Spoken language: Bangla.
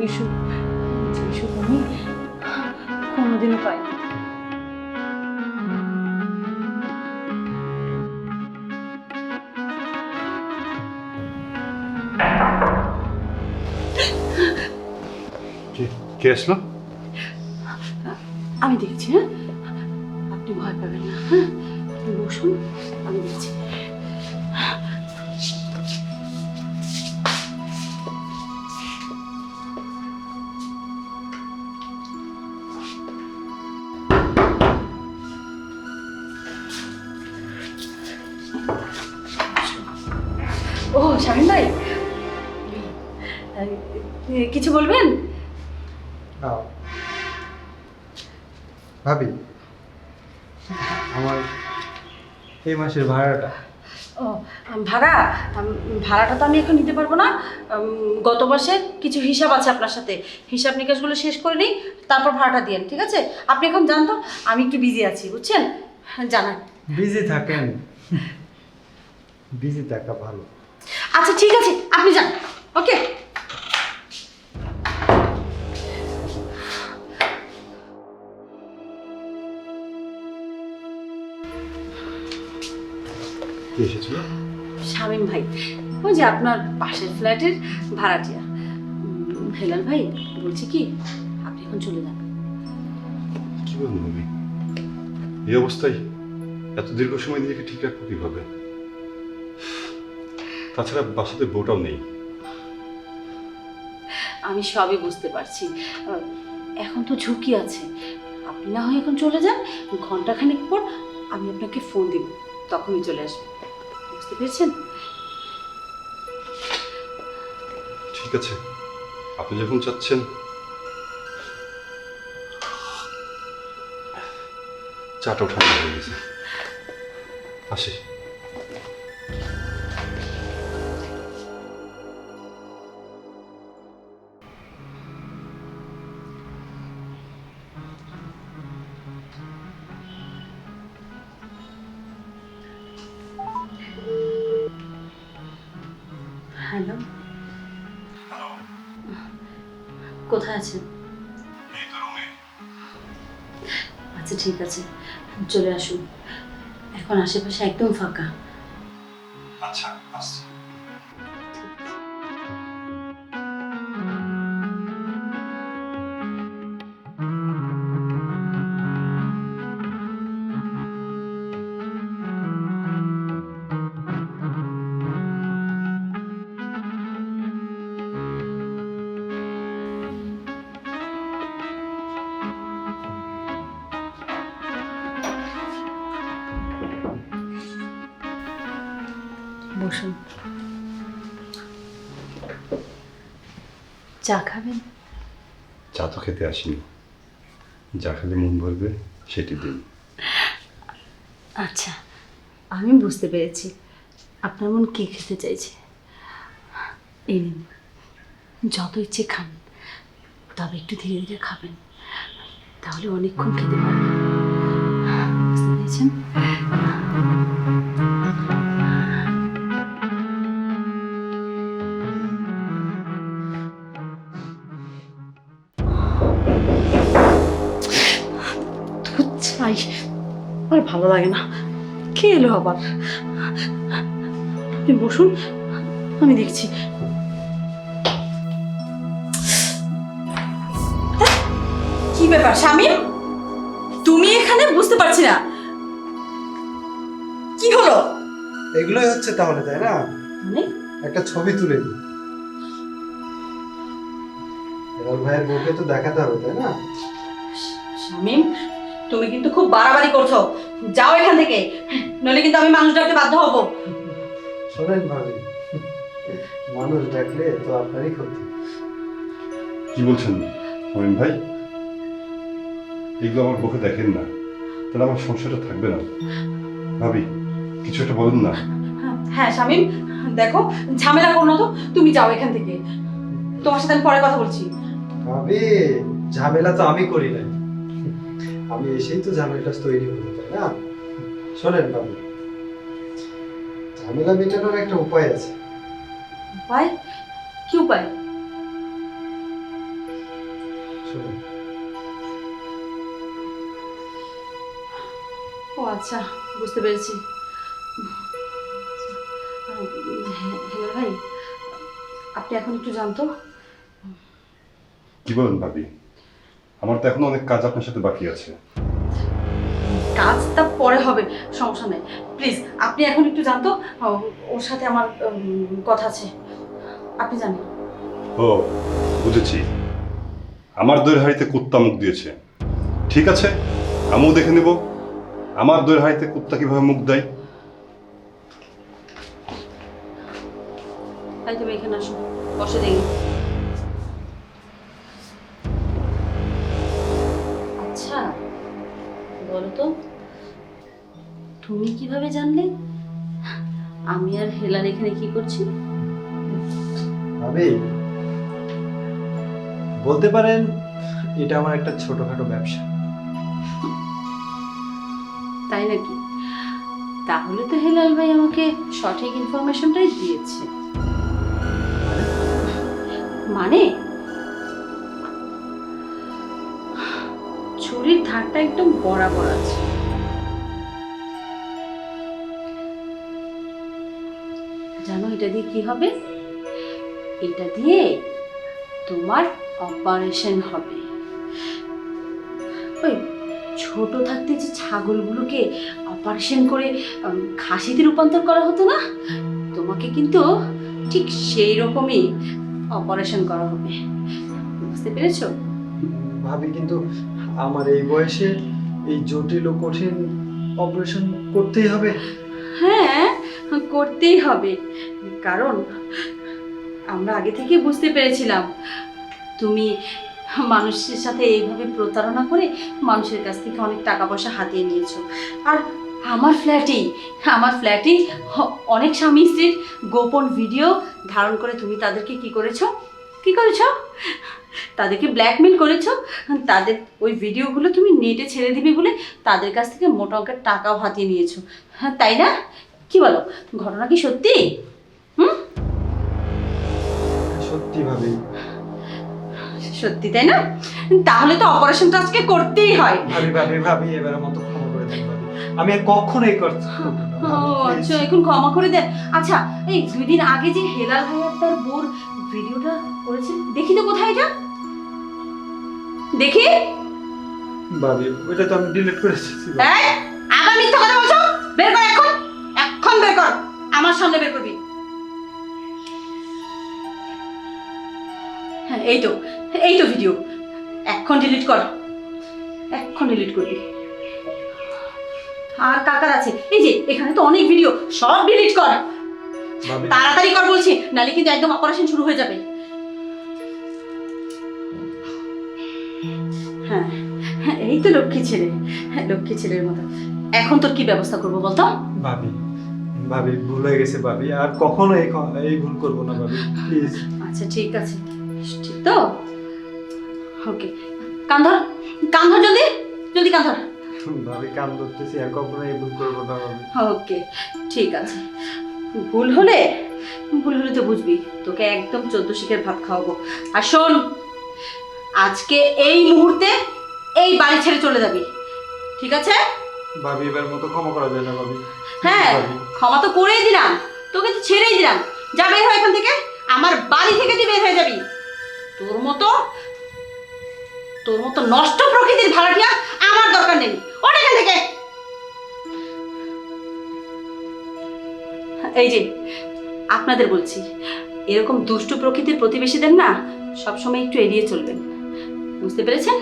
ওই সুখ যে সুখ আমি কোনোদিনও পাইনি। কে আসলো? আমি দেখছি। হ্যাঁ, আপনি ভয় পাবেন না। হ্যাঁ, আপনি বসুন, আমি দেখছি। ও শামীম ভাই, কিছু বলবেন? ভাবি, আমার এই মাসের ভাড়াটা। ও ভাড়া, ভাড়াটা তো আমি এখন নিতে পারবো না। গত মাসের কিছু হিসাব আছে আপনার সাথে, হিসাব নিকাশগুলো শেষ করে নিই, তারপর ভাড়াটা দিয়েন, ঠিক আছে? আপনি এখন যান তো, আমি একটু বিজি আছি, বুঝছেন? জানান। বিজি থাকেন, বিজি থাকা ভালো। আচ্ছা ঠিক আছে, আপনি যান। ওকে। কে এসেছিল? শামীম ভাই, ওই যে আপনার পাশের ফ্ল্যাটের ভাড়াটিয়া। হেলাল ভাই, বলছি কি, আপনি এখন চলে যান। কি বলুন ভাবি, এই অবস্থায় এত দীর্ঘ সময় নিজেকে ঠিক রাখবো কিভাবে? তাছাড়া বাসাতে বউটাও নেই। আমি সবই বুঝতে পারছি, এখন তো ঝুঁকি আছে। আপনি না হয় এখন চলে যান, ঘন্টাখানেক পর আমি আপনাকে ফোন দিব, তখনই চলে আসবেন। বুঝতে পেরেছেন? ঠিক আছে, আপনি যখন চাচ্ছেন। চাটাও ঠান্ডা হয়ে গেছে, আসি। হ্যালো, কোথায় আছেন? আচ্ছা ঠিক আছে, চলে আসুন। এখন আশেপাশে একদম ফাঁকা। আচ্ছা, আসছি। বসুন, চা খাবেন? চা তো খেতে আসিনি, যা খেলে মন ভরবে সেটি দিন। আচ্ছা, আমি বুঝতে পেরেছি আপনার মন কি খেতে চাইছে। এই নিন, যত ইচ্ছে খান, তবে একটু ধীরে ধীরে খাবেন, তাহলে অনেকক্ষণ খেতে পারবেন। বুঝতে পেরেছেন? চাই আর ভালো লাগে না। কে এলো আবার? আপনি বসুন, আমি দেখছি। কি ব্যাপার শামীম, তুমি এখানে? বুঝতে পারছি না কি হলো। এগুলোই হচ্ছে তাহলে, তাই না? মানে একটা ছবি তুলে দিই, হেলাল ভাইয়ের বউকে তো দেখাতে হবে, তাই না? শামীম, তুমি কিন্তু খুব বাড়াবাড়ি করছো। যাও এখান থেকে, নইলে কিন্তু আমি মানুষ ডাকতে বাধ্য হব। শোনেন ভাবি, মানুষ ডাকলে তো আপনারই ক্ষতি। কি বলছেন অমিন ভাই? এগুলো আমার মুখে দেখেন না, তাহলে আমার সংসারটা থাকবে না। ভাবি, কিছু একটা বলুন না। হ্যাঁ শামীম, দেখো ঝামেলা করো না তো, তুমি যাও এখান থেকে। তোমার সাথে আমি পরে কথা বলছি। ভাবি, ঝামেলা তো আমি করি না, আমি এসেই তো ঝামেলাটা তৈরি করি, তাই না? শোনেন ভাবি, ঝামেলা মেটানোর একটা উপায় আছে। উপায়? কি উপায়? আচ্ছা, বুঝতে পেরেছি। হেলাল ভাই, আপনি এখন একটু জানতো। কি বলেন ভাবি? আমার তো এখনো অনেক কাজ আপনার সাথে বাকি আছে। কাজটা পরে হবে, সমস্যা নেই। প্লিজ আপনি এখন একটু জানতো, ওর সাথে আমার কথা আছে, আপনি জানেন। ও বুঝেছি, আমার দইয়ের হাঁড়িতে কুত্তা মুখ দিয়েছে। ঠিক আছে, আমিও দেখে নেব আমার দইয়ের হাঁড়িতে কুত্তা কিভাবে মুখ দেয়। তাই তুমি এখানে আসো, বসে দেখি। আচ্ছা বলো তো, তুমি কিভাবে জানলে আমি আর হেলাল এখানে কি করছি? ভাবি, বলতে পারেন এটা আমার একটা ছোটখাটো ব্যবসা। তাই নাকি? তাহলে তো হেলাল ভাই আমাকে সঠিক ইনফরমেশনটাই দিয়েছে। মানে ছুরির ধারটা একদম বরাবর আছে। জানো এটা দিয়ে কি হবে? এটা দিয়ে তোমার অপারেশন হবে। ওই ছোট থাকতে যে ছাগলগুলোকে অপারেশন করে খাসিতে রূপান্তর করা হতো না, তোমাকে কিন্তু ঠিক সেই রকমই অপারেশন করা হবে। বুঝতে পেরেছো? ভাবি, কিন্তু আমার এই বয়সে এই জটিল ও কঠিন অপারেশন করতেই হবে? হ্যাঁ, করতেই হবে, কারণ আমরা আগে থেকে বুঝতে পেরেছিলাম তুমি মানুষের সাথে এইভাবে প্রতারণা করে মানুষের কাছ থেকে অনেক টাকা পয়সা হাতিয়ে নিয়েছো। আর আমার ফ্ল্যাটেই অনেক স্বামী স্ত্রীর গোপন ভিডিও ধারণ করে তুমি তাদেরকে কি করেছো? তাদেরকে ব্ল্যাকমেল করেছো। তাদের ওই ভিডিওগুলো তুমি নেটে ছেড়ে দিবে বলে তাদের কাছ থেকে মোটা অঙ্কের টাকাও হাতিয়ে নিয়েছো। হ্যাঁ তাই না? কি বলো, ঘটনা কি সত্যি? সত্যি ভাবি। সত্যি তাই না? তাহলে তো অপারেশনটা আজকে করতেই হয়। ভাবি এবারের মতো ক্ষমা করে দেন ভাবি, আমি আর কখনো এই করতে ও আচ্ছা, এখন ক্ষমা করে দেন। আচ্ছা, এই 2 দিন আগে যে হেলাল ভাই আর তার বোর ভিডিওটা করেছে, দেখি তো কোথায় এটা, দেখি। ভাবি ওইটা তো আমি ডিলিট করেছি। এই আবার মিথ্যা কথা বলছো, বের কর এখন বের কর, আমার সামনে বের করবি। হ্যাঁ এই তো ভিডিও, এখন ডিলিট করবি। আর কাকার আছে, এই যে এখানে তো অনেক ভিডিও, সব ডিলিট কর। ভাবি তাড়াতাড়ি কর বলছি, নালে কিন্তু একদম অপারেশন শুরু হয়ে যাবে। হ্যাঁ, এই তো লক্ষ্মী ছেলের মতো। এখন তোর কি ব্যবস্থা করবো বলতো? ভাবি ভুল হয়ে গেছে ভাবি, আর কখনো এই ভুল করব না ভাবি, প্লিজ। আচ্ছা ঠিক আছে, ঠিক তো? ওকে, কান ধর জলদি কান ধর। ভাবি কান ধরতেছি, আর কখনো এই ভুল করব না ভাবি। ওকে ঠিক আছে, ভুল হলে তো বুঝবি, তোকে একদম 14 শিখের ভাত খাওয়াবো। আর শোন, আজকে এই মুহূর্তে এই বাড়ি ছেড়ে চলে যাবি, ঠিক আছে? ভাবি এবার মতো ক্ষমা করা যায় না ভাবি? হ্যাঁ, ভাবি ক্ষমা তো করেই দিলাম, তোকে তো ছেড়েই দিলাম। যা, বের হয় এখান থেকে, আমার বাড়ি থেকে তুই বের হয়ে যাবি। তোর মতো নষ্ট প্রকৃতির ভাড়াটিয়া আমার দরকার নেই, ওঠ এখান থেকে। এই যে আপনাদের বলছি, এরকম দুষ্টু প্রকৃতির প্রতিবেশীদের না সবসময় একটু এড়িয়ে চলবেন, বুঝতে পেরেছেন?